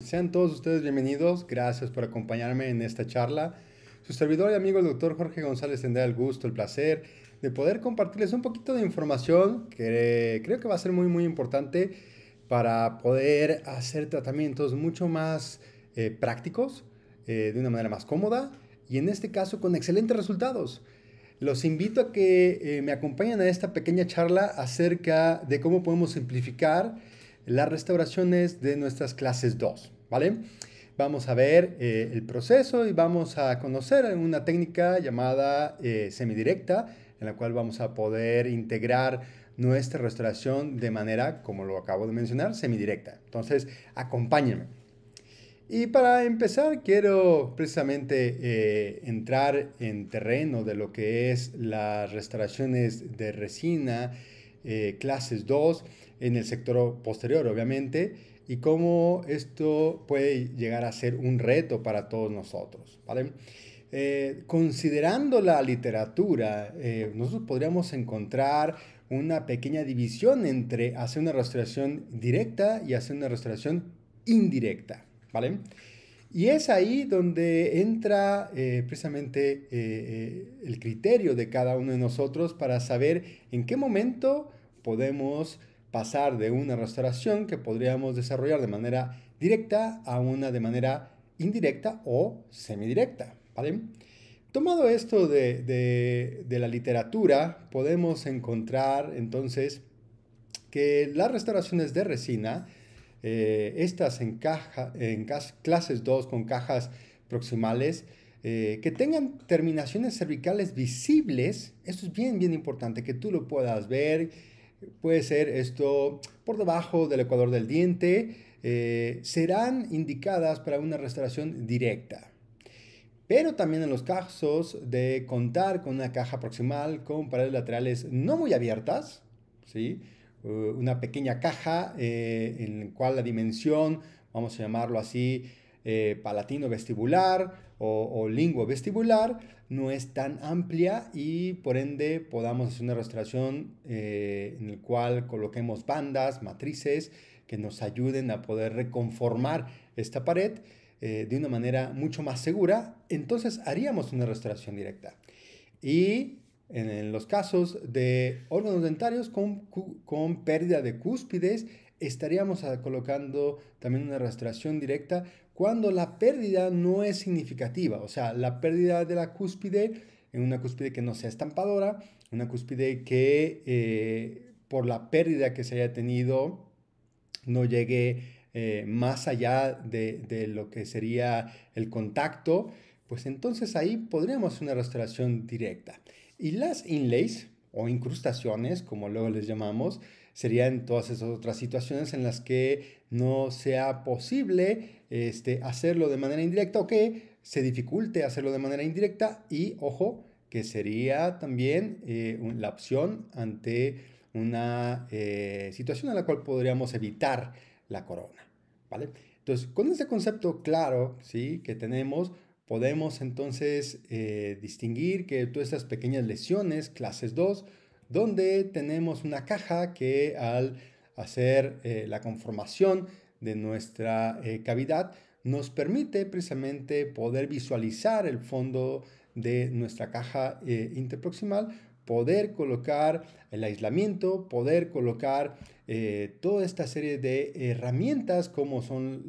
Sean todos ustedes bienvenidos. Gracias por acompañarme en esta charla. Su servidor y amigo el doctor Jorge González tendrá el gusto, el placer de poder compartirles un poquito de información que creo que va a ser muy importante para poder hacer tratamientos mucho más prácticos, de una manera más cómoda y en este caso con excelentes resultados. Los invito a que me acompañen a esta pequeña charla acerca de cómo podemos simplificar las restauraciones de nuestras clases 2, ¿vale? Vamos a ver el proceso y vamos a conocer una técnica llamada semidirecta, en la cual vamos a poder integrar nuestra restauración de manera, como lo acabo de mencionar, semidirecta. Entonces, acompáñenme. Y para empezar, quiero precisamente entrar en terreno de lo que es las restauraciones de resina, clases 2 en el sector posterior, obviamente, y cómo esto puede llegar a ser un reto para todos nosotros, ¿vale? Considerando la literatura, nosotros podríamos encontrar una pequeña división entre hacer una restauración directa y hacer una restauración indirecta, ¿vale? Y es ahí donde entra precisamente el criterio de cada uno de nosotros para saber en qué momento podemos pasar de una restauración que podríamos desarrollar de manera directa a una de manera indirecta o semidirecta, ¿vale? Tomado esto de la literatura, podemos encontrar entonces que las restauraciones de resina, estas clases 2 con cajas proximales, que tengan terminaciones cervicales visibles, esto es bien importante, que tú lo puedas ver, puede ser esto por debajo del ecuador del diente, serán indicadas para una restauración directa. Pero también en los casos de contar con una caja proximal con paredes laterales no muy abiertas, ¿sí? Una pequeña caja en la cual la dimensión, vamos a llamarlo así, palatino-vestibular o linguo-vestibular, no es tan amplia y por ende podamos hacer una restauración en la cual coloquemos bandas, matrices que nos ayuden a poder reconformar esta pared de una manera mucho más segura, entonces haríamos una restauración directa. Y en los casos de órganos dentarios con pérdida de cúspides, estaríamos colocando también una restauración directa cuando la pérdida no es significativa, o sea, la pérdida de la cúspide en una cúspide que no sea estampadora, una cúspide que por la pérdida que se haya tenido no llegue más allá de lo que sería el contacto, pues entonces ahí podríamos hacer una restauración directa. Y las inlays o incrustaciones, como luego les llamamos, serían todas esas otras situaciones en las que no sea posible hacerlo de manera indirecta o que se dificulte hacerlo de manera indirecta y, ojo, que sería también la opción ante una situación en la cual podríamos evitar la corona, ¿vale? Entonces, con este concepto claro, ¿sí? Que tenemos, podemos entonces distinguir que todas estas pequeñas lesiones, clases 2, donde tenemos una caja que al hacer la conformación de nuestra cavidad, nos permite precisamente poder visualizar el fondo de nuestra caja interproximal, poder colocar el aislamiento, poder colocar toda esta serie de herramientas como son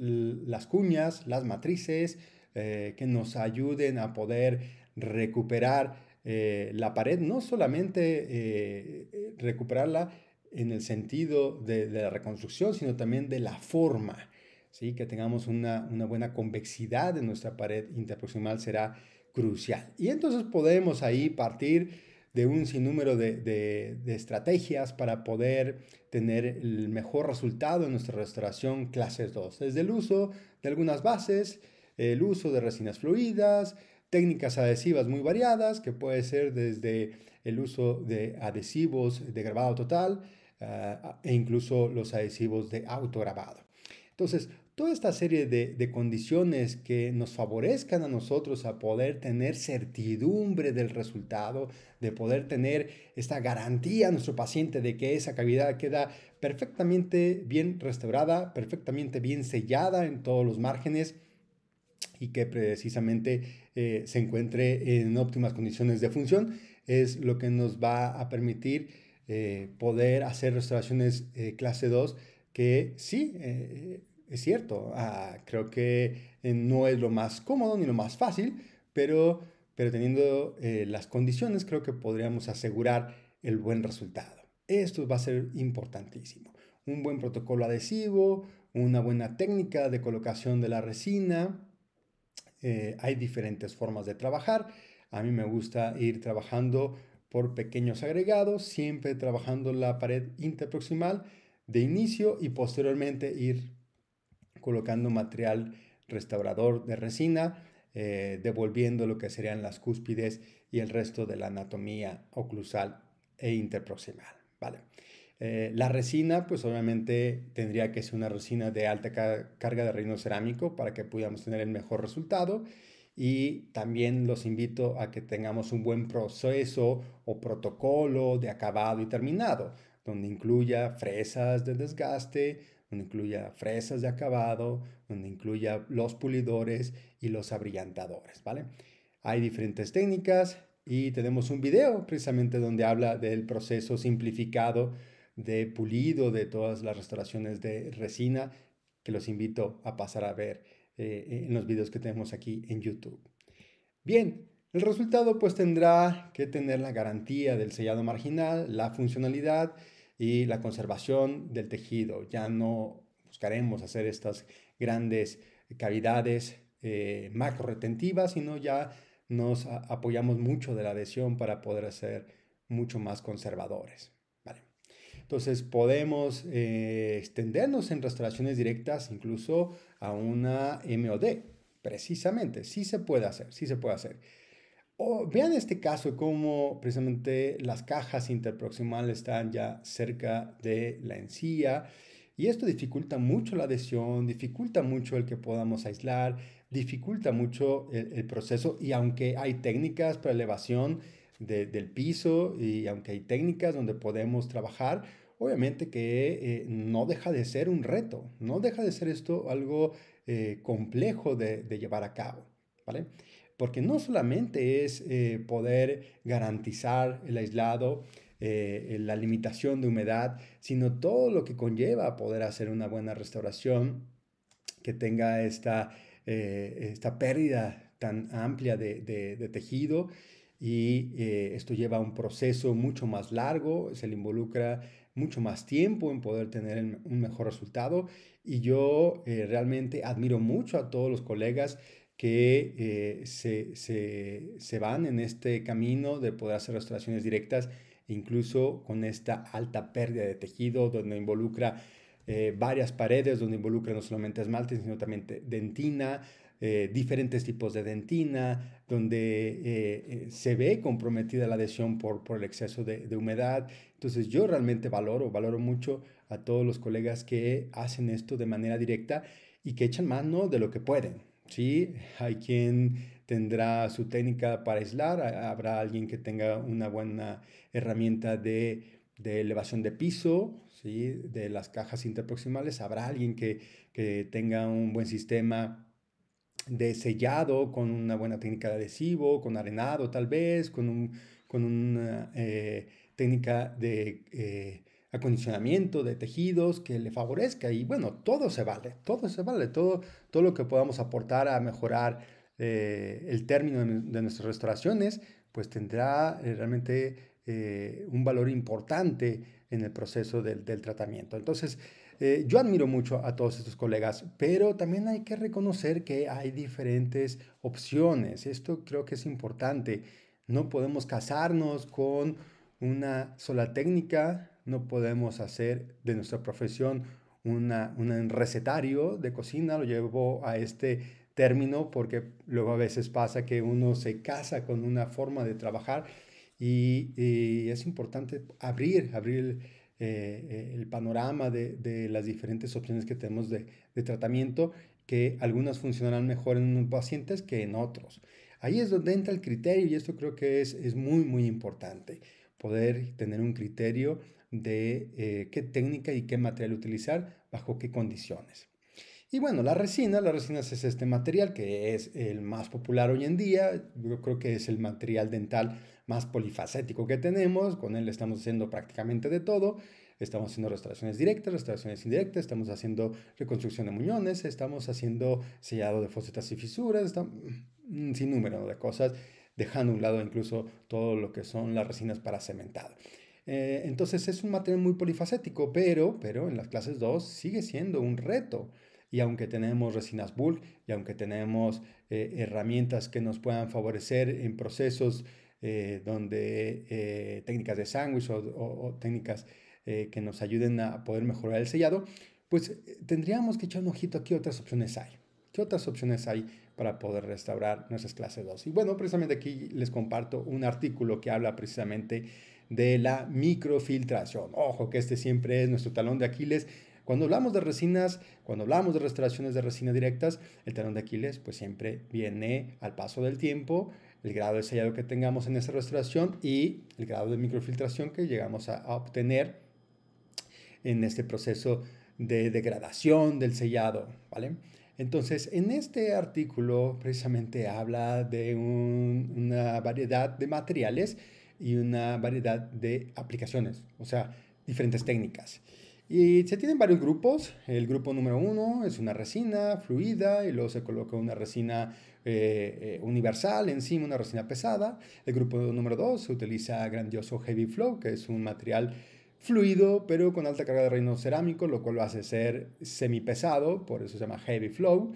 las cuñas, las matrices, que nos ayuden a poder recuperar la pared, no solamente recuperarla en el sentido de la reconstrucción, sino también de la forma, ¿sí? Que tengamos una buena convexidad en nuestra pared interproximal será crucial. Y entonces podemos ahí partir de un sinnúmero de estrategias para poder tener el mejor resultado en nuestra restauración clases 2. Desde el uso de algunas bases, el uso de resinas fluidas, técnicas adhesivas muy variadas, que puede ser desde el uso de adhesivos de grabado total e incluso los adhesivos de autograbado. Entonces, toda esta serie de condiciones que nos favorezcan a nosotros a poder tener certidumbre del resultado, de poder tener esta garantía a nuestro paciente de que esa cavidad queda perfectamente bien restaurada, perfectamente bien sellada en todos los márgenes y que precisamente se encuentre en óptimas condiciones de función, es lo que nos va a permitir poder hacer restauraciones clase 2 que sí, es cierto, creo que no es lo más cómodo ni lo más fácil, pero teniendo las condiciones creo que podríamos asegurar el buen resultado. Esto va a ser importantísimo. Un buen protocolo adhesivo, una buena técnica de colocación de la resina. Hay diferentes formas de trabajar. A mí me gusta ir trabajando por pequeños agregados, siempre trabajando la pared interproximal de inicio y posteriormente ir colocando material restaurador de resina, devolviendo lo que serían las cúspides y el resto de la anatomía oclusal e interproximal. ¿Vale? La resina, pues obviamente tendría que ser una resina de alta carga de reino cerámico para que podamos tener el mejor resultado. Y también los invito a que tengamos un buen proceso o protocolo de acabado y terminado, donde incluya fresas de desgaste, donde incluya fresas de acabado, donde incluya los pulidores y los abrillantadores, ¿vale? Hay diferentes técnicas y tenemos un video precisamente donde habla del proceso simplificado de pulido de todas las restauraciones de resina que los invito a pasar a ver en los videos que tenemos aquí en YouTube. Bien, el resultado pues tendrá que tener la garantía del sellado marginal, la funcionalidad y la conservación del tejido. Ya no buscaremos hacer estas grandes cavidades macro retentivas, sino ya nos apoyamos mucho de la adhesión para poder ser mucho más conservadores. ¿Vale? Entonces podemos extendernos en restauraciones directas incluso a una MOD. Precisamente, sí se puede hacer, sí se puede hacer. Vean este caso como precisamente las cajas interproximales están ya cerca de la encía y esto dificulta mucho la adhesión, dificulta mucho el que podamos aislar, dificulta mucho el proceso y aunque hay técnicas para elevación del piso y aunque hay técnicas donde podemos trabajar, obviamente que no deja de ser un reto, no deja de ser esto algo complejo de llevar a cabo, ¿vale? Porque no solamente es poder garantizar el aislado, la limitación de humedad, sino todo lo que conlleva poder hacer una buena restauración que tenga esta pérdida tan amplia de tejido y esto lleva a un proceso mucho más largo, se le involucra mucho más tiempo en poder tener un mejor resultado y yo realmente admiro mucho a todos los colegas que se van en este camino de poder hacer restauraciones directas, incluso con esta alta pérdida de tejido, donde involucra varias paredes, donde involucra no solamente esmalte, sino también dentina, diferentes tipos de dentina, donde se ve comprometida la adhesión por el exceso de humedad. Entonces yo realmente valoro mucho a todos los colegas que hacen esto de manera directa y que echan mano de lo que pueden. Sí, hay quien tendrá su técnica para aislar, habrá alguien que tenga una buena herramienta de elevación de piso, ¿sí? De las cajas interproximales, habrá alguien que tenga un buen sistema de sellado con una buena técnica de adhesivo, con arenado tal vez, con una técnica de acondicionamiento de tejidos que le favorezca y bueno, todo lo que podamos aportar a mejorar el término de nuestras restauraciones, pues tendrá realmente un valor importante en el proceso del tratamiento. Entonces, yo admiro mucho a todos estos colegas, pero también hay que reconocer que hay diferentes opciones. Esto creo que es importante. No podemos casarnos con una sola técnica, no podemos hacer de nuestra profesión un recetario de cocina, lo llevo a este término porque luego a veces pasa que uno se casa con una forma de trabajar y es importante abrir el panorama de las diferentes opciones que tenemos de tratamiento, que algunas funcionarán mejor en unos pacientes que en otros. Ahí es donde entra el criterio y esto creo que es muy, muy importante, poder tener un criterio de qué técnica y qué material utilizar, bajo qué condiciones. Y bueno, las resinas es este material que es el más popular hoy en día. Yo creo que es el material dental más polifacético que tenemos. Con él estamos haciendo prácticamente de todo. Estamos haciendo restauraciones directas, restauraciones indirectas, estamos haciendo reconstrucción de muñones, estamos haciendo sellado de fosetas y fisuras, un sinnúmero de cosas, dejando a un lado incluso todo lo que son las resinas para cementado. Entonces es un material muy polifacético, pero en las clases 2 sigue siendo un reto. Y aunque tenemos resinas bulk y aunque tenemos herramientas que nos puedan favorecer en procesos donde técnicas de sándwich o técnicas que nos ayuden a poder mejorar el sellado, pues tendríamos que echar un ojito a qué otras opciones hay. ¿Qué otras opciones hay para poder restaurar nuestras clases 2? Y bueno, precisamente aquí les comparto un artículo que habla precisamente de la microfiltración. Ojo, que este siempre es nuestro talón de Aquiles. Cuando hablamos de resinas, cuando hablamos de restauraciones de resina directas, el talón de Aquiles pues siempre viene al paso del tiempo, el grado de sellado que tengamos en esa restauración y el grado de microfiltración que llegamos a obtener en este proceso de degradación del sellado, ¿vale? Entonces, en este artículo precisamente habla de una variedad de materiales y una variedad de aplicaciones, o sea, diferentes técnicas. Y se tienen varios grupos. El grupo número 1 es una resina fluida y luego se coloca una resina universal encima, una resina pesada. El grupo número 2 se utiliza grandioso Heavy Flow, que es un material fluido pero con alta carga de reino cerámico, lo cual lo hace ser semipesado, por eso se llama Heavy Flow.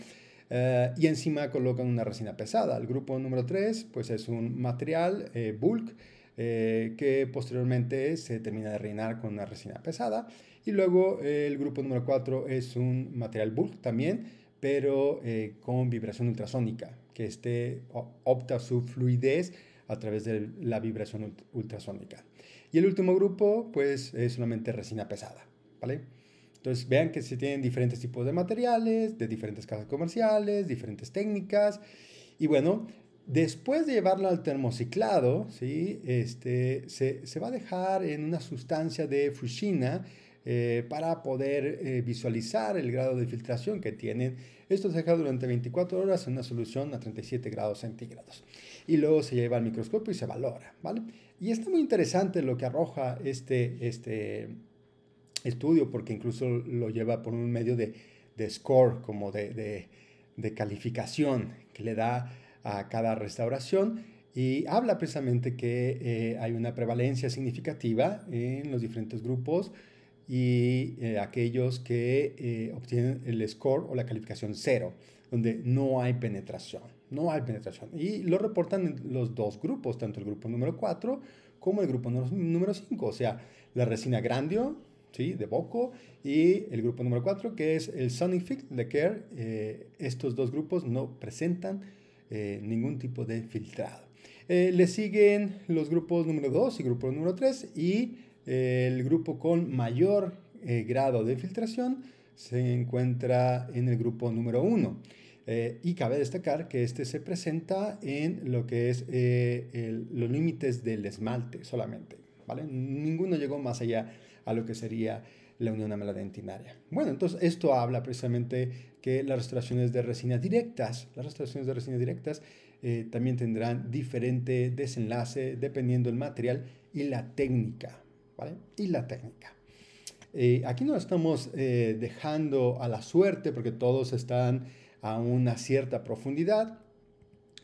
Y encima colocan una resina pesada. El grupo número 3 pues es un material bulk que posteriormente se termina de rellenar con una resina pesada. Y luego el grupo número 4 es un material bulk también, pero con vibración ultrasónica, que opta su fluidez a través de la vibración ultrasónica. Y el último grupo, pues, es solamente resina pesada, ¿vale? Entonces, vean que se tienen diferentes tipos de materiales, de diferentes casas comerciales, diferentes técnicas. Y bueno, después de llevarlo al termociclado, ¿sí? Se va a dejar en una sustancia de Fukushima para poder visualizar el grado de filtración que tienen. Esto se deja durante 24 horas en una solución a 37 grados centígrados. Y luego se lleva al microscopio y se valora, ¿vale? Y está muy interesante lo que arroja este estudio, porque incluso lo lleva por un medio de score, como de calificación que le da a cada restauración, y habla precisamente que hay una prevalencia significativa en los diferentes grupos y aquellos que obtienen el score o la calificación 0, donde no hay penetración, no hay penetración. Y lo reportan en los dos grupos, tanto el grupo número 4 como el grupo número 5, o sea, la resina Grandio, ¿sí? De Boco, y el grupo número 4, que es el Sonic Lequer. Estos dos grupos no presentan ningún tipo de filtrado. Le siguen los grupos número 2 y grupo número 3, y el grupo con mayor grado de filtración se encuentra en el grupo número 1. Y cabe destacar que este se presenta en lo que es los límites del esmalte solamente, ¿vale? Ninguno llegó más allá a lo que sería la unión ameladentinaria. Bueno, entonces esto habla precisamente que las restauraciones de resinas directas, también tendrán diferente desenlace dependiendo del material y la técnica, ¿vale? Y la técnica. Aquí no estamos dejando a la suerte, porque todos están a una cierta profundidad.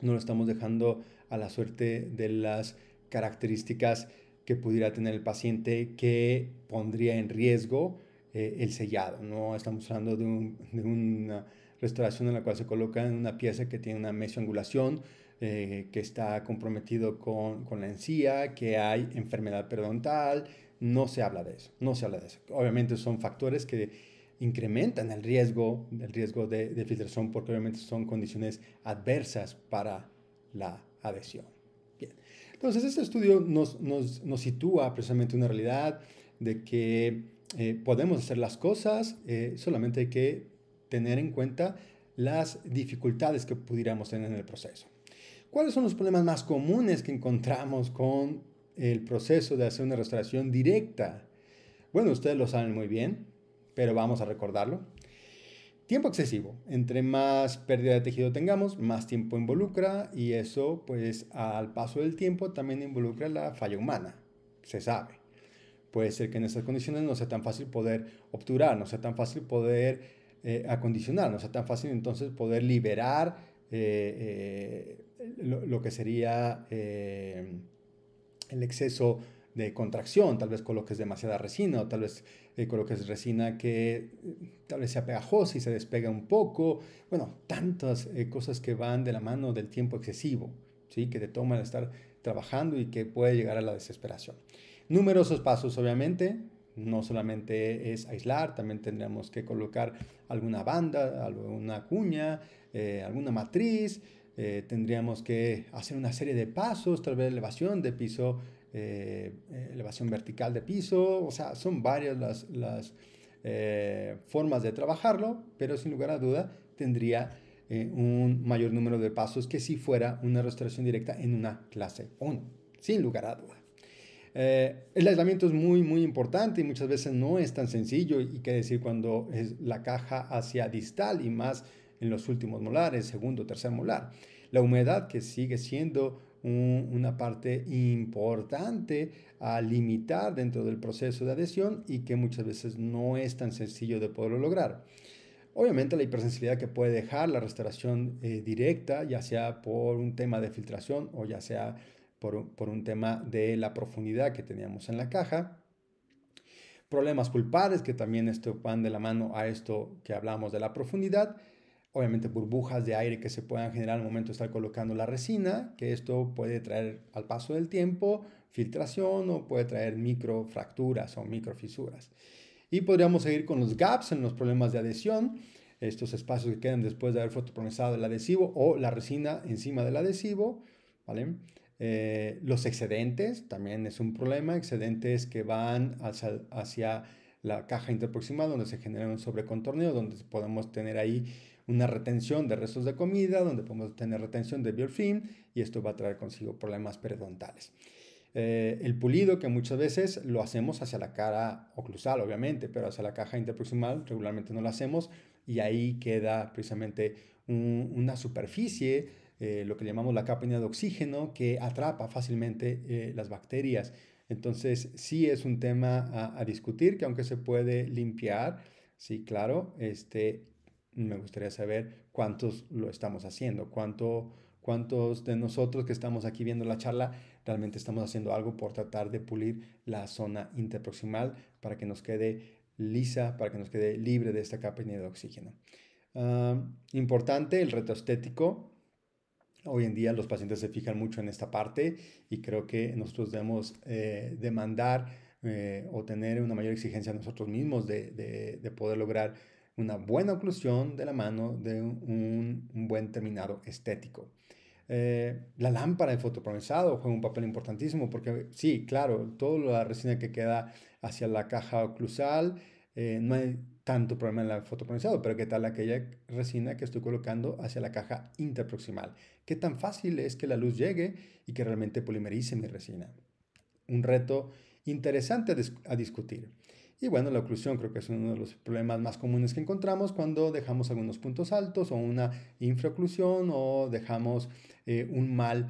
No lo estamos dejando a la suerte de las características que pudiera tener el paciente que pondría en riesgo el sellado. No estamos hablando de una restauración en la cual se coloca en una pieza que tiene una mesioangulación, que está comprometido con la encía, que hay enfermedad periodontal. No se habla de eso, no se habla de eso. Obviamente son factores que incrementan el riesgo de filtración, porque obviamente son condiciones adversas para la adhesión. Bien. Entonces, este estudio nos sitúa precisamente una realidad de que podemos hacer las cosas, solamente hay que tener en cuenta las dificultades que pudiéramos tener en el proceso. ¿Cuáles son los problemas más comunes que encontramos con el proceso de hacer una restauración directa? Bueno, ustedes lo saben muy bien, pero vamos a recordarlo. Tiempo excesivo. Entre más pérdida de tejido tengamos, más tiempo involucra y eso, pues, al paso del tiempo también involucra la falla humana. Se sabe. Puede ser que en estas condiciones no sea tan fácil poder obturar, no sea tan fácil poder acondicionar, no sea tan fácil entonces poder liberar lo que sería el exceso de contracción. Tal vez coloques demasiada resina o tal vez coloques resina que tal vez sea pegajosa y se despega un poco. Bueno, tantas cosas que van de la mano del tiempo excesivo, ¿sí? Que te toma el estar trabajando y que puede llegar a la desesperación. Numerosos pasos, obviamente. No solamente es aislar, también tendríamos que colocar alguna banda, alguna cuña, alguna matriz. Tendríamos que hacer una serie de pasos, tal vez elevación de piso, elevación vertical de piso. O sea, son varias las formas de trabajarlo, pero sin lugar a duda tendría un mayor número de pasos que si fuera una restauración directa en una clase 1, sin lugar a duda. El aislamiento es muy importante y muchas veces no es tan sencillo, y qué decir cuando es la caja hacia distal y más en los últimos molares, segundo, tercer molar. La humedad, que sigue siendo una parte importante a limitar dentro del proceso de adhesión y que muchas veces no es tan sencillo de poderlo lograr. Obviamente la hipersensibilidad que puede dejar la restauración directa, ya sea por un tema de filtración o ya sea por un tema de la profundidad que teníamos en la caja. Problemas pulpares, que también esto van de la mano a esto que hablamos de la profundidad. Obviamente burbujas de aire que se puedan generar al momento de estar colocando la resina, que esto puede traer al paso del tiempo filtración o puede traer microfracturas o microfisuras. Y podríamos seguir con los gaps en los problemas de adhesión, estos espacios que quedan después de haber fotoprocesado el adhesivo o la resina encima del adhesivo, ¿vale? Los excedentes también es un problema, excedentes que van hacia la caja interproximal donde se genera un sobrecontorneo, donde podemos tener ahí una retención de restos de comida, donde podemos tener retención de biofilm y esto va a traer consigo problemas periodontales. El pulido, que muchas veces lo hacemos hacia la cara oclusal, obviamente, pero hacia la caja interproximal regularmente no lo hacemos y ahí queda precisamente una superficie, lo que llamamos la capa de oxígeno, que atrapa fácilmente las bacterias. Entonces, sí es un tema a discutir, que aunque se puede limpiar, sí, claro, me gustaría saber cuántos lo estamos haciendo, cuántos de nosotros que estamos aquí viendo la charla realmente estamos haciendo algo por tratar de pulir la zona interproximal para que nos quede lisa, para que nos quede libre de esta capa de oxígeno. Importante el reto estético. Hoy en día los pacientes se fijan mucho en esta parte y creo que nosotros debemos demandar o tener una mayor exigencia a nosotros mismos de poder lograr una buena oclusión de la mano de un buen terminado estético. La lámpara de fotoprocesado juega un papel importantísimo porque sí, claro, toda la resina que queda hacia la caja oclusal, no hay tanto problema en la fotoprocesado, pero ¿qué tal aquella resina que estoy colocando hacia la caja interproximal? ¿Qué tan fácil es que la luz llegue y que realmente polimerice mi resina? Un reto interesante a discutir. Y bueno, la oclusión creo que es uno de los problemas más comunes que encontramos cuando dejamos algunos puntos altos o una infraoclusión o dejamos un mal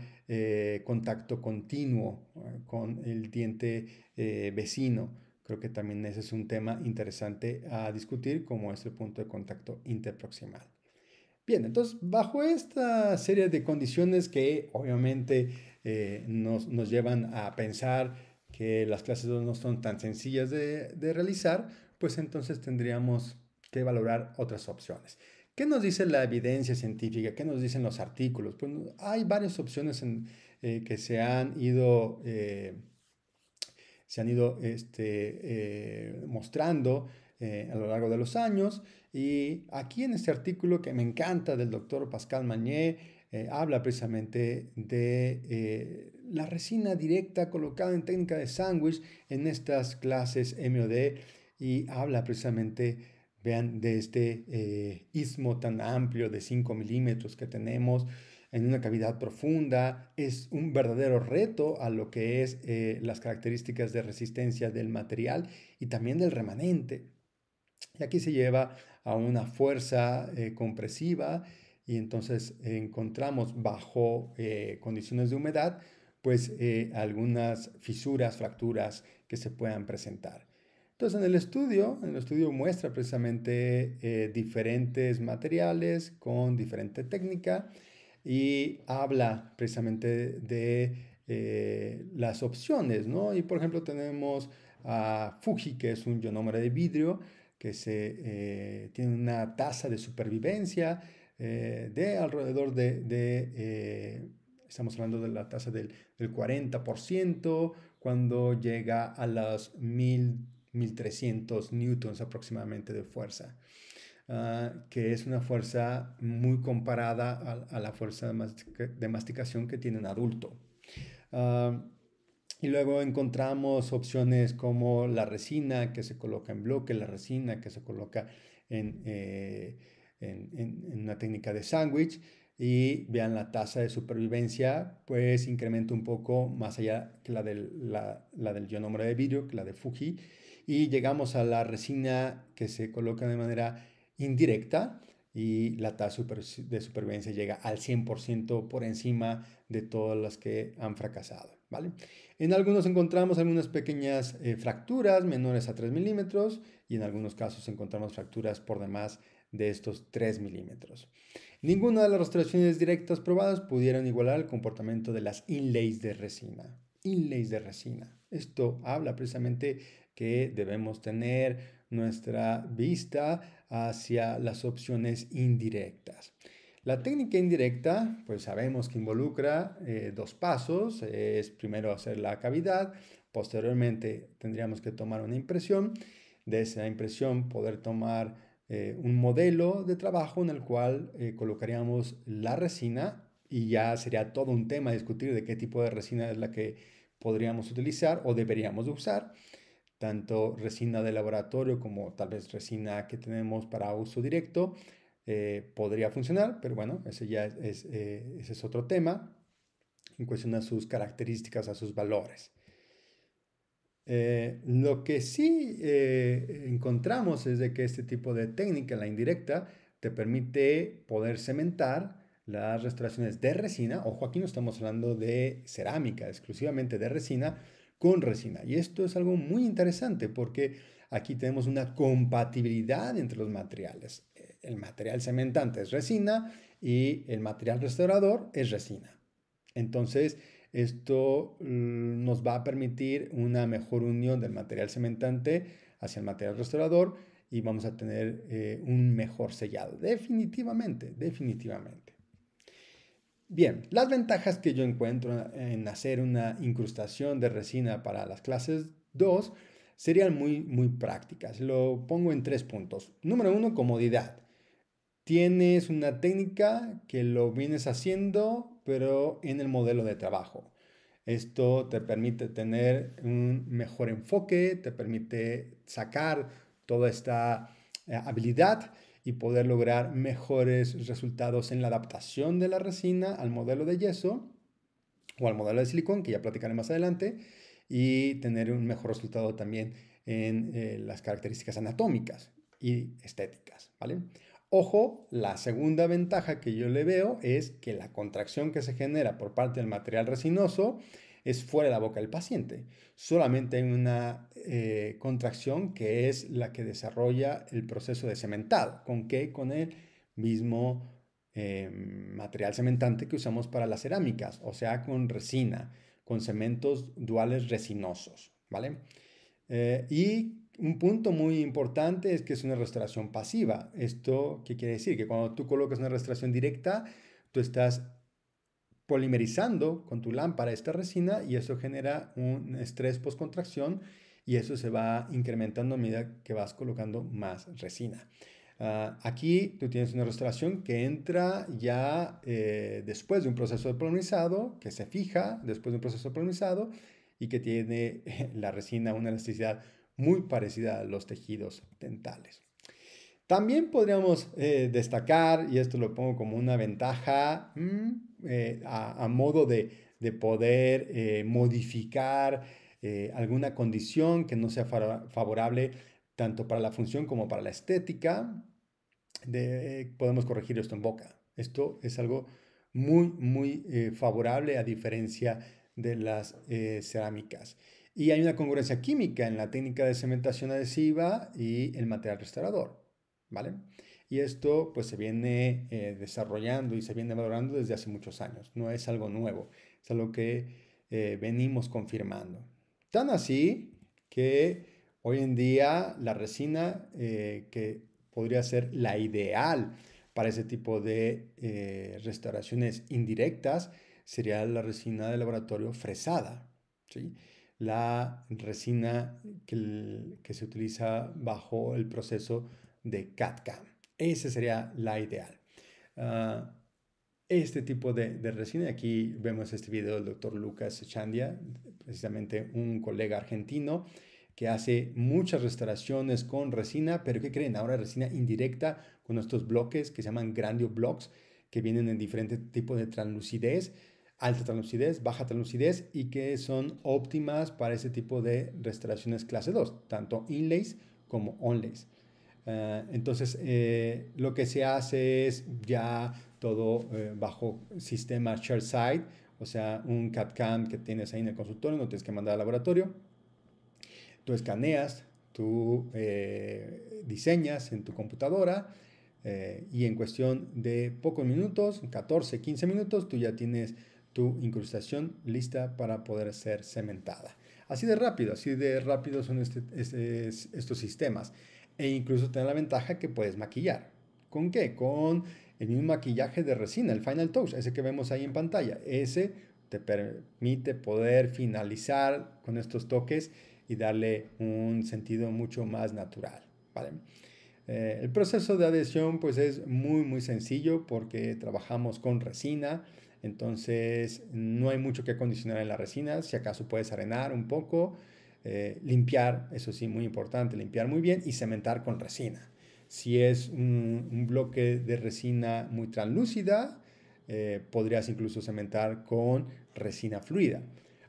contacto continuo con el diente vecino. Creo que también ese es un tema interesante a discutir, como es el punto de contacto interproximal. Bien, entonces bajo esta serie de condiciones que obviamente nos llevan a pensar que las clases 2 no son tan sencillas de realizar, pues entonces tendríamos que valorar otras opciones. ¿Qué nos dice la evidencia científica? ¿Qué nos dicen los artículos? Pues hay varias opciones que se han ido mostrando a lo largo de los años. Y aquí en este artículo que me encanta del doctor Pascal Magne, habla precisamente de la resina directa colocada en técnica de sándwich en estas clases MOD y habla precisamente, vean, de este istmo tan amplio de 5 milímetros que tenemos en una cavidad profunda. Es un verdadero reto a lo que es las características de resistencia del material y también del remanente. Y aquí se lleva a una fuerza compresiva y entonces encontramos bajo condiciones de humedad pues algunas fisuras, fracturas que se puedan presentar. Entonces en el estudio muestra precisamente diferentes materiales con diferente técnica y habla precisamente de las opciones, ¿no? Y por ejemplo tenemos a Fuji, que es un ionómero de vidrio, que tiene una tasa de supervivencia de alrededor estamos hablando de la tasa del 40%, cuando llega a los 1300 newtons aproximadamente de fuerza. Que es una fuerza muy comparada a la fuerza de masticación que tiene un adulto. Y luego encontramos opciones como la resina que se coloca en bloque, la resina que se coloca en una técnica de sándwich. Y vean la tasa de supervivencia, pues incrementa un poco más allá que la del ionómero de vidrio, que la de Fuji. Y llegamos a la resina que se coloca de manera indirecta y la tasa de supervivencia llega al 100% por encima de todas las que han fracasado, ¿vale? En algunos encontramos algunas pequeñas fracturas menores a 3 milímetros y en algunos casos encontramos fracturas por demás de estos 3 milímetros. Ninguna de las restauraciones directas probadas pudieron igualar el comportamiento de las inlays de resina. Inlays de resina. Esto habla precisamente que debemos tener nuestra vista hacia las opciones indirectas. La técnica indirecta, pues sabemos que involucra dos pasos. Es primero hacer la cavidad, posteriormente tendríamos que tomar una impresión. De esa impresión poder tomar un modelo de trabajo en el cual colocaríamos la resina y ya sería todo un tema discutir de qué tipo de resina es la que podríamos utilizar o deberíamos usar. Tanto resina de laboratorio como tal vez resina que tenemos para uso directo podría funcionar, pero bueno, ese es otro tema en cuestión a sus características, a sus valores. Lo que sí encontramos es de que este tipo de técnica, la indirecta, te permite poder cementar las restauraciones de resina. Ojo, aquí no estamos hablando de cerámica, exclusivamente de resina con resina. Y esto es algo muy interesante porque aquí tenemos una compatibilidad entre los materiales. El material cementante es resina y el material restaurador es resina. Entonces, esto nos va a permitir una mejor unión del material cementante hacia el material restaurador y vamos a tener un mejor sellado. Definitivamente, definitivamente. Bien, las ventajas que yo encuentro en hacer una incrustación de resina para las clases 2 serían muy prácticas. Lo pongo en 3 puntos. Número 1, comodidad. Tienes una técnica que lo vienes haciendo, pero en el modelo de trabajo. Esto te permite tener un mejor enfoque, te permite sacar toda esta habilidad y poder lograr mejores resultados en la adaptación de la resina al modelo de yeso o al modelo de silicón, que ya platicaré más adelante, y tener un mejor resultado también en las características anatómicas y estéticas, ¿vale? Ojo, la segunda ventaja que yo le veo es que la contracción que se genera por parte del material resinoso es fuera de la boca del paciente. Solamente hay una contracción que es la que desarrolla el proceso de cementado. ¿Con qué? Con el mismo material cementante que usamos para las cerámicas, o sea, con resina, con cementos duales resinosos, ¿vale? Y un punto muy importante es que es una restauración pasiva. ¿Esto qué quiere decir? Que cuando tú colocas una restauración directa, tú estás polimerizando con tu lámpara esta resina y eso genera un estrés postcontracción y eso se va incrementando a medida que vas colocando más resina. Aquí tú tienes una restauración que entra ya después de un proceso de polimerizado, que se fija después de un proceso de polimerizado y que tiene la resina una elasticidad muy parecida a los tejidos dentales. También podríamos destacar, y esto lo pongo como una ventaja, a modo de poder modificar alguna condición que no sea favorable tanto para la función como para la estética, podemos corregir esto en boca. Esto es algo muy favorable a diferencia de las cerámicas. Y hay una congruencia química en la técnica de cementación adhesiva y el material restaurador, ¿vale? Y esto pues se viene desarrollando y se viene valorando desde hace muchos años. No es algo nuevo, es algo que venimos confirmando. Tan así que hoy en día la resina que podría ser la ideal para ese tipo de restauraciones indirectas sería la resina de laboratorio fresada, ¿sí? La resina que se utiliza bajo el proceso de CAD/CAM. Esa sería la ideal. Este tipo de resina, aquí vemos este video del doctor Lucas Echandia, precisamente un colega argentino que hace muchas restauraciones con resina, pero ¿qué creen? Ahora resina indirecta con estos bloques que se llaman Grandio Blocks, que vienen en diferentes tipos de translucidez, alta translucidez, baja translucidez, y que son óptimas para ese tipo de restauraciones clase 2, tanto inlays como onlays. Entonces, lo que se hace es ya todo bajo sistema ShareSide, o sea, un CAD/CAM que tienes ahí en el consultorio, no tienes que mandar al laboratorio. Tú escaneas, tú diseñas en tu computadora y en cuestión de pocos minutos, 14, 15 minutos, tú ya tienes tu incrustación lista para poder ser cementada. Así de rápido son estos sistemas. E incluso tiene la ventaja que puedes maquillar. ¿Con qué? Con el mismo maquillaje de resina, el Final Touch, ese que vemos ahí en pantalla. Ese te permite poder finalizar con estos toques y darle un sentido mucho más natural, ¿vale? El proceso de adhesión pues es muy sencillo porque trabajamos con resina, entonces no hay mucho que acondicionar en la resina, si acaso puedes arenar un poco, limpiar, eso sí, muy importante, limpiar muy bien y cementar con resina. Si es un bloque de resina muy translúcida, podrías incluso cementar con resina fluida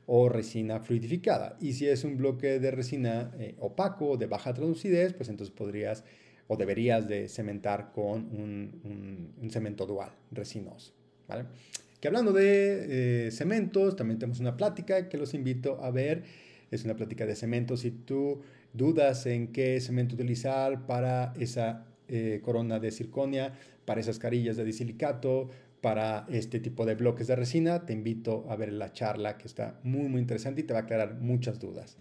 o resina fluidificada. Y si es un bloque de resina opaco, de baja translucidez, pues entonces podrías o deberías de cementar con un cemento dual resinoso, ¿vale? Que hablando de cementos, también tenemos una plática que los invito a ver. Es una plática de cementos. Si tú dudas en qué cemento utilizar para esa corona de circonia, para esas carillas de disilicato, para este tipo de bloques de resina, te invito a ver la charla que está muy interesante y te va a aclarar muchas dudas.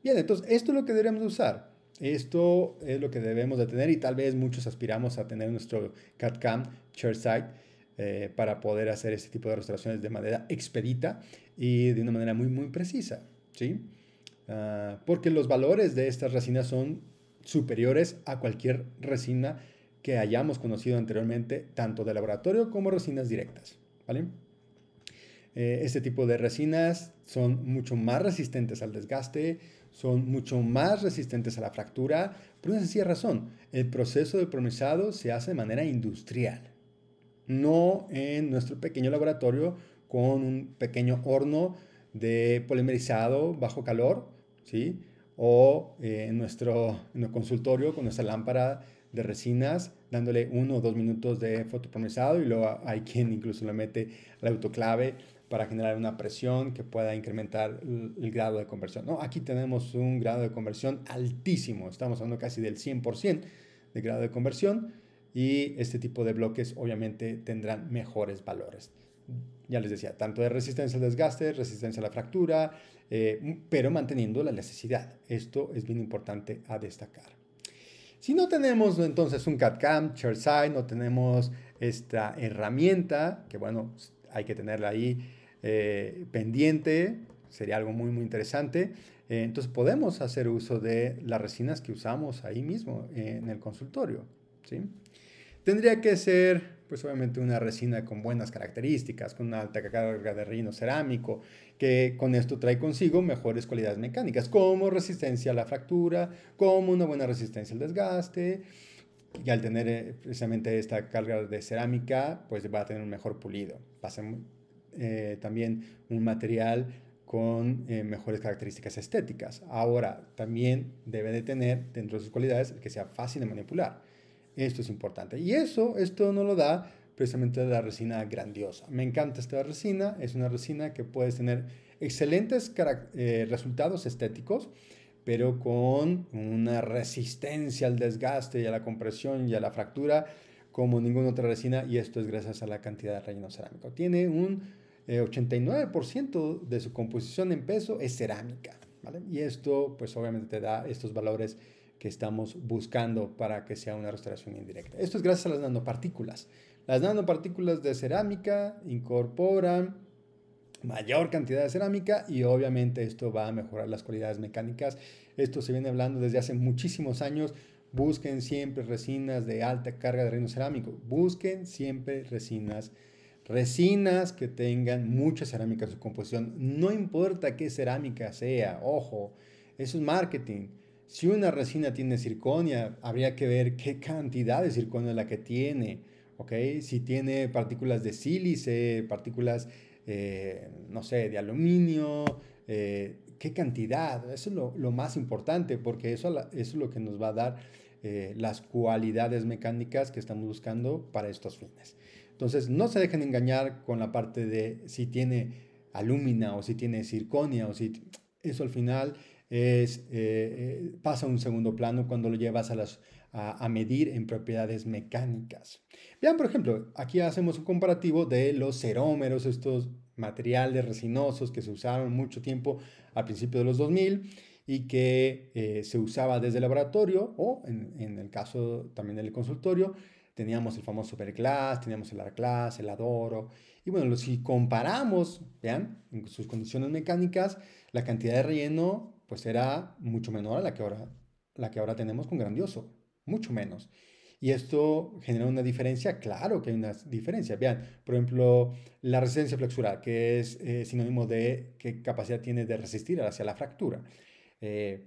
Bien, entonces esto es lo que debemos usar. Esto es lo que debemos de tener y tal vez muchos aspiramos a tener nuestro CAD/CAM ShareSide para poder hacer este tipo de restauraciones de manera expedita y de una manera muy precisa, ¿sí? Porque los valores de estas resinas son superiores a cualquier resina que hayamos conocido anteriormente, tanto de laboratorio como resinas directas, ¿vale? Este tipo de resinas son mucho más resistentes al desgaste, son mucho más resistentes a la fractura, por una sencilla razón. El proceso de polimerizado se hace de manera industrial, no en nuestro pequeño laboratorio con un pequeño horno de polimerizado bajo calor, ¿sí? O en nuestro consultorio con nuestra lámpara de resinas, dándole 1 o 2 minutos de fotopolimerizado y luego hay quien incluso le mete el autoclave para generar una presión que pueda incrementar el grado de conversión. No, aquí tenemos un grado de conversión altísimo, estamos hablando casi del 100% de grado de conversión y este tipo de bloques obviamente tendrán mejores valores. Ya les decía, tanto de resistencia al desgaste, resistencia a la fractura, pero manteniendo la elasticidad. Esto es bien importante a destacar. Si no tenemos entonces un CAD/CAM, ShareSide, no tenemos esta herramienta, que bueno, hay que tenerla ahí pendiente, sería algo muy interesante. Entonces podemos hacer uso de las resinas que usamos ahí mismo en el consultorio. ¿sí? Tendría que ser, pues obviamente, una resina con buenas características, con una alta carga de relleno cerámico, que con esto trae consigo mejores cualidades mecánicas, como resistencia a la fractura, como una buena resistencia al desgaste, y al tener precisamente esta carga de cerámica, pues va a tener un mejor pulido. Va a ser también un material con mejores características estéticas. Ahora, también debe de tener dentro de sus cualidades que sea fácil de manipular. Esto es importante. Y esto no lo da precisamente la resina grandiosa. Me encanta esta resina. Es una resina que puedes tener excelentes resultados estéticos, pero con una resistencia al desgaste y a la compresión y a la fractura como ninguna otra resina, y esto es gracias a la cantidad de relleno cerámico. Tiene un 89% de su composición en peso es cerámica, ¿vale? Y esto pues obviamente te da estos valores que estamos buscando para que sea una restauración indirecta. Esto es gracias a las nanopartículas. Las nanopartículas de cerámica incorporan mayor cantidad de cerámica y obviamente esto va a mejorar las cualidades mecánicas. Esto se viene hablando desde hace muchísimos años. Busquen siempre resinas de alta carga de relleno cerámico. Busquen siempre resinas que tengan mucha cerámica en su composición. No importa qué cerámica sea, ojo, eso es marketing. Si una resina tiene circonia, habría que ver qué cantidad de circonia es la que tiene, ¿ok? Si tiene partículas de sílice, partículas, no sé, de aluminio, qué cantidad. Eso es lo más importante, porque eso es lo que nos va a dar las cualidades mecánicas que estamos buscando para estos fines. Entonces, no se dejen engañar con la parte de si tiene alúmina o si tiene circonia o si eso al final pasa a un segundo plano cuando lo llevas a medir en propiedades mecánicas. Vean, por ejemplo, aquí hacemos un comparativo de los cerómeros, estos materiales resinosos que se usaron mucho tiempo al principio de los 2000 y que se usaba desde el laboratorio o en el caso también del consultorio. Teníamos el famoso Superglass, teníamos el Arglass, el Adoro. Y bueno, si comparamos, vean, en sus condiciones mecánicas, la cantidad de relleno pues era mucho menor a la que ahora tenemos con Grandioso, mucho menos. Y esto genera una diferencia, claro que hay una diferencia. Vean, por ejemplo, la resistencia flexural, que es sinónimo de qué capacidad tiene de resistir hacia la fractura.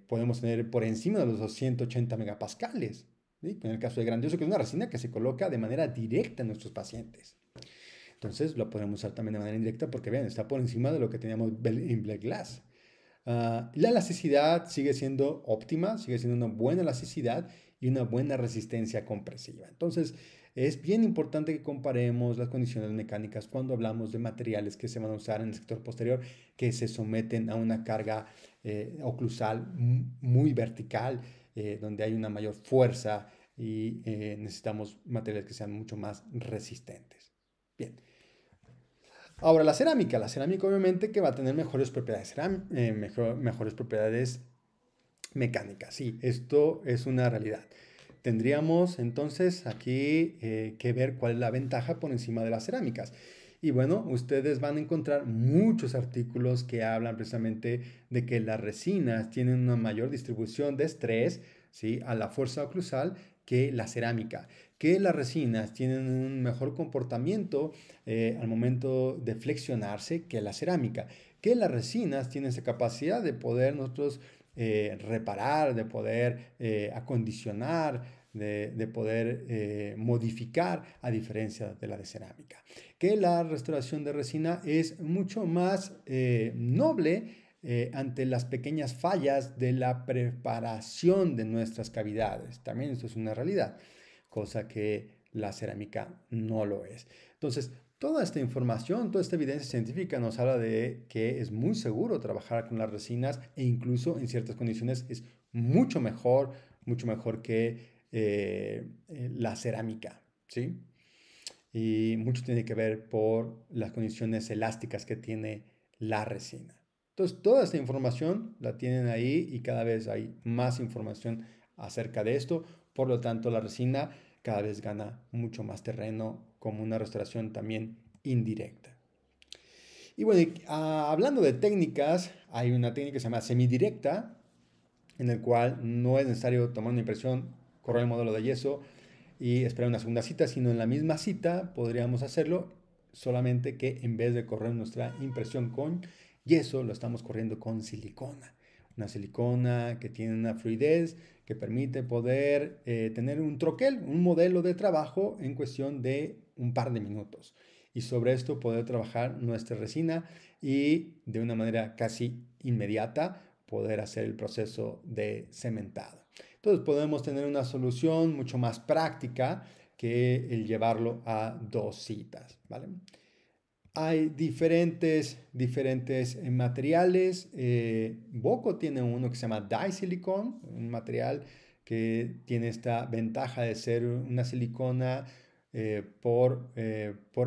Podemos tener por encima de los 280 megapascales. ¿Sí? En el caso de Grandioso, que es una resina que se coloca de manera directa en nuestros pacientes. Entonces lo podemos usar también de manera indirecta porque vean, está por encima de lo que teníamos en Black Glass. La elasticidad sigue siendo óptima, sigue siendo una buena elasticidad y una buena resistencia compresiva. Entonces es bien importante que comparemos las condiciones mecánicas cuando hablamos de materiales que se van a usar en el sector posterior que se someten a una carga oclusal muy vertical, donde hay una mayor fuerza y necesitamos materiales que sean mucho más resistentes. Bien. Ahora, la cerámica obviamente que va a tener mejores propiedades, mejores propiedades mecánicas. Sí, esto es una realidad. Tendríamos entonces aquí que ver cuál es la ventaja por encima de las cerámicas. Y bueno, ustedes van a encontrar muchos artículos que hablan precisamente de que las resinas tienen una mayor distribución de estrés, ¿sí?, a la fuerza oclusal que la cerámica, que las resinas tienen un mejor comportamiento al momento de flexionarse que la cerámica, que las resinas tienen esa capacidad de poder nosotros reparar, de poder acondicionar, de poder modificar a diferencia de la de cerámica. Que la restauración de resina es mucho más noble ante las pequeñas fallas de la preparación de nuestras cavidades. También esto es una realidad, cosa que la cerámica no lo es. Entonces, toda esta información, toda esta evidencia científica nos habla de que es muy seguro trabajar con las resinas e incluso en ciertas condiciones es mucho mejor que la cerámica, ¿sí? Y mucho tiene que ver por las condiciones elásticas que tiene la resina. Entonces, toda esta información la tienen ahí y cada vez hay más información acerca de esto. Por lo tanto, la resina cada vez gana mucho más terreno como una restauración también indirecta. Y bueno, hablando de técnicas, hay una técnica que se llama semidirecta, en el cual no es necesario tomar una impresión, correr el modelo de yeso, y esperar una segunda cita, sino en la misma cita podríamos hacerlo, solamente que en vez de correr nuestra impresión con yeso, lo estamos corriendo con silicona. Una silicona que tiene una fluidez que permite poder tener un troquel, un modelo de trabajo en cuestión de un par de minutos. Y sobre esto poder trabajar nuestra resina y de una manera casi inmediata poder hacer el proceso de cementado. Entonces podemos tener una solución mucho más práctica que el llevarlo a 2 citas, ¿vale? Hay diferentes materiales. Boco tiene uno que se llama Disilicon, un material que tiene esta ventaja de ser una silicona por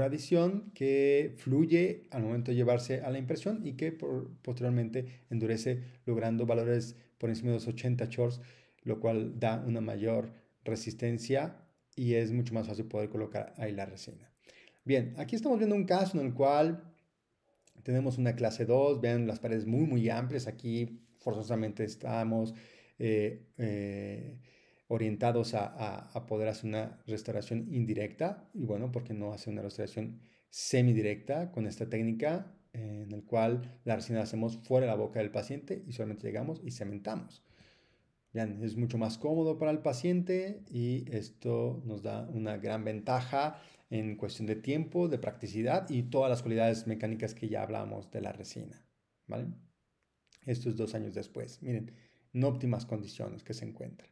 adición que fluye al momento de llevarse a la impresión y que posteriormente endurece logrando valores por encima de los 80 Shorts, lo cual da una mayor resistencia y es mucho más fácil poder colocar ahí la resina. Bien, aquí estamos viendo un caso en el cual tenemos una clase 2, vean las paredes muy amplias, aquí forzosamente estamos orientados a poder hacer una restauración indirecta y bueno, ¿por qué no hacer una restauración semidirecta con esta técnica en el cual la resina la hacemos fuera de la boca del paciente y solamente llegamos y cementamos? Bien, es mucho más cómodo para el paciente y esto nos da una gran ventaja en cuestión de tiempo, de practicidad y todas las cualidades mecánicas que ya hablamos de la resina, ¿vale? Esto es 2 años después. Miren, en óptimas condiciones que se encuentra.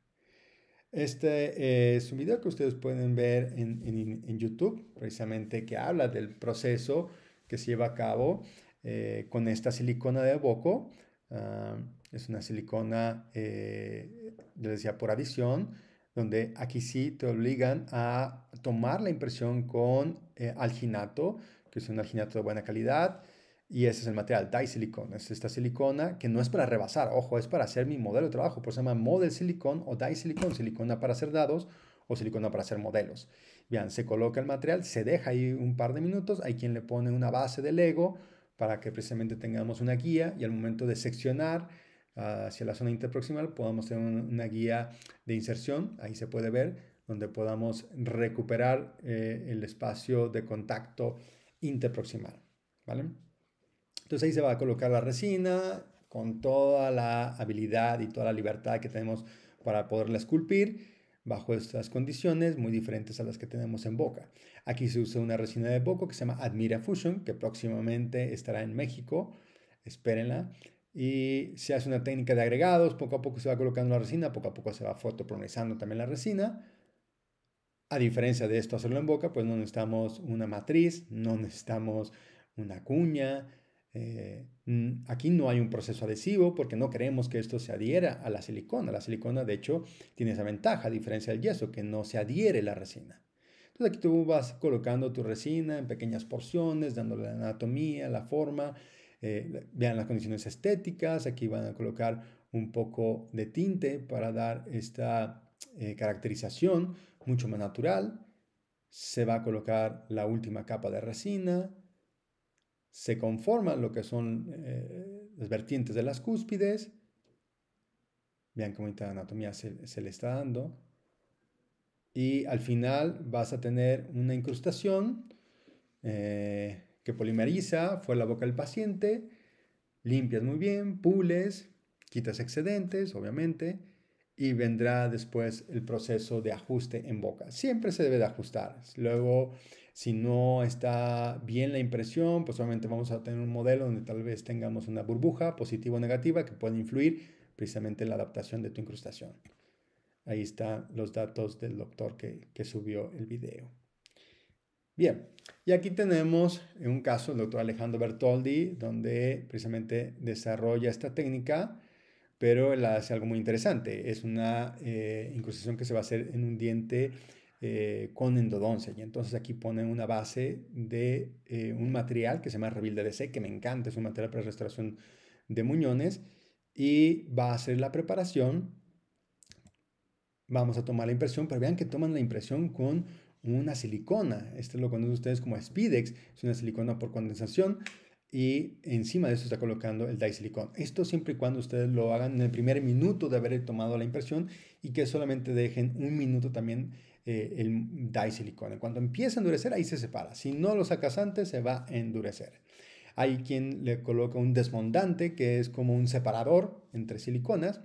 Este es un video que ustedes pueden ver en YouTube, precisamente que habla del proceso que se lleva a cabo con esta silicona de Boco. Es una silicona, les decía, por adición, donde aquí sí te obligan a tomar la impresión con alginato, que es un alginato de buena calidad. Y ese es el material, Disilicon. Es esta silicona que no es para rebasar, ojo, es para hacer mi modelo de trabajo. Por eso se llama Model Silicon o Disilicon, silicona para hacer dados o silicona para hacer modelos. Vean, se coloca el material, se deja ahí un par de minutos. Hay quien le pone una base de Lego para que precisamente tengamos una guía y al momento de seccionar hacia la zona interproximal podamos tener una guía de inserción. Ahí se puede ver donde podamos recuperar el espacio de contacto interproximal, ¿vale? Entonces ahí se va a colocar la resina con toda la habilidad y toda la libertad que tenemos para poderla esculpir bajo estas condiciones muy diferentes a las que tenemos en Boca. Aquí se usa una resina de Boco que se llama Admira Fusion, que próximamente estará en México, espérenla. Y se hace una técnica de agregados, poco a poco se va colocando la resina, poco a poco se va fotoprogresando también la resina. A diferencia de esto hacerlo en Boca, pues no necesitamos una matriz, no necesitamos una cuña. Aquí no hay un proceso adhesivo porque no queremos que esto se adhiera a la silicona. La silicona, de hecho, tiene esa ventaja, a diferencia del yeso, que no se adhiere la resina. Entonces aquí tú vas colocando tu resina en pequeñas porciones, dándole la anatomía, la forma. Vean las condiciones estéticas. Aquí van a colocar un poco de tinte para dar esta caracterización mucho más natural. Se va a colocar la última capa de resina. Se conforman lo que son las vertientes de las cúspides. Vean cómo esta anatomía se le está dando. Y al final vas a tener una incrustación que polimeriza fuera de la boca del paciente. Limpias muy bien, pules, quitas excedentes, obviamente. Y vendrá después el proceso de ajuste en boca. Siempre se debe de ajustar. Luego, si no está bien la impresión, pues obviamente vamos a tener un modelo donde tal vez tengamos una burbuja positiva o negativa que puede influir precisamente en la adaptación de tu incrustación. Ahí están los datos del doctor que subió el video. Bien, y aquí tenemos un caso del doctor Alejandro Bertoldi, donde precisamente desarrolla esta técnica, pero él hace algo muy interesante. Es una incrustación que se va a hacer en un diente con endodoncia. Y entonces aquí pone una base de un material que se llama Rebuild DDC, que me encanta, es un material para restauración de muñones. Y va a hacer la preparación. Vamos a tomar la impresión, pero vean que toman la impresión con una silicona. Esto lo conocen ustedes como Spidex. Es una silicona por condensación. Y encima de eso está colocando el Disilicon. Esto siempre y cuando ustedes lo hagan en el primer minuto de haber tomado la impresión y que solamente dejen un minuto también el die silicona. Cuando empieza a endurecer, ahí se separa. Si no lo sacas antes, se va a endurecer. Hay quien le coloca un desmontante, que es como un separador entre siliconas.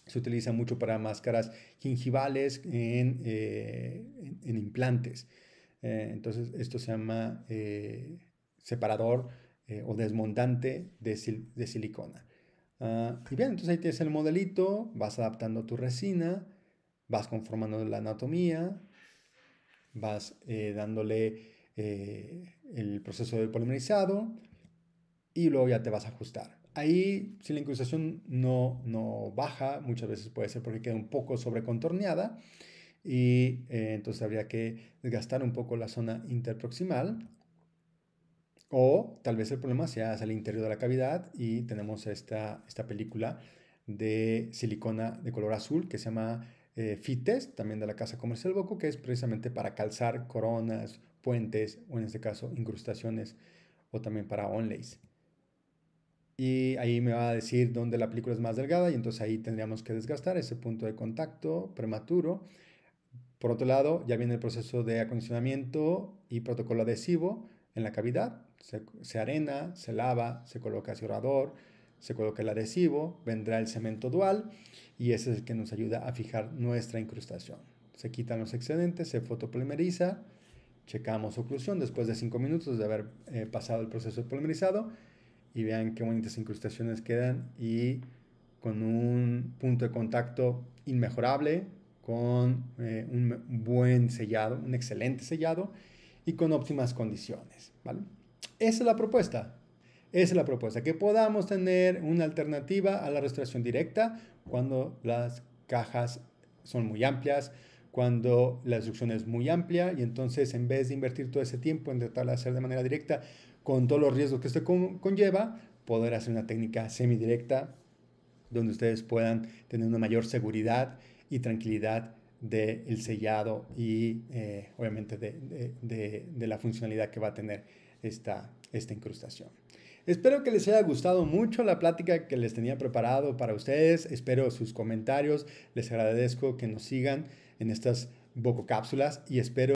Se utiliza mucho para máscaras gingivales en implantes. Entonces, esto se llama separador o desmontante de silicona. Y bien, entonces ahí tienes el modelito, vas adaptando tu resina, vas conformando la anatomía, vas dándole el proceso de polimerizado y luego ya te vas a ajustar. Ahí, si la incrustación no baja, muchas veces puede ser porque queda un poco sobrecontorneada y entonces habría que desgastar un poco la zona interproximal, o tal vez el problema sea hacia el interior de la cavidad y tenemos esta película de silicona de color azul que se llama Fittest, también de la casa comercial Boco, que es precisamente para calzar coronas, puentes o en este caso incrustaciones, o también para onlays. Y ahí me va a decir dónde la película es más delgada y entonces ahí tendríamos que desgastar ese punto de contacto prematuro. Por otro lado, ya viene el proceso de acondicionamiento y protocolo adhesivo en la cavidad. Se arena, se lava, se coloca asegurador, se coloca el adhesivo, vendrá el cemento dual y ese es el que nos ayuda a fijar nuestra incrustación. Se quitan los excedentes, se fotopolimeriza, checamos oclusión después de 5 minutos de haber pasado el proceso de polimerizado y vean qué bonitas incrustaciones quedan y con un punto de contacto inmejorable, con un buen sellado, un excelente sellado y con óptimas condiciones, ¿vale? Esa es la propuesta. Esa es la propuesta, que podamos tener una alternativa a la restauración directa cuando las cajas son muy amplias, cuando la destrucción es muy amplia y entonces en vez de invertir todo ese tiempo en tratar de hacer de manera directa con todos los riesgos que esto conlleva, poder hacer una técnica semidirecta donde ustedes puedan tener una mayor seguridad y tranquilidad del sellado y obviamente de la funcionalidad que va a tener esta incrustación. Espero que les haya gustado mucho la plática que les tenía preparado para ustedes. Espero sus comentarios. Les agradezco que nos sigan en estas Boco Cápsulas y espero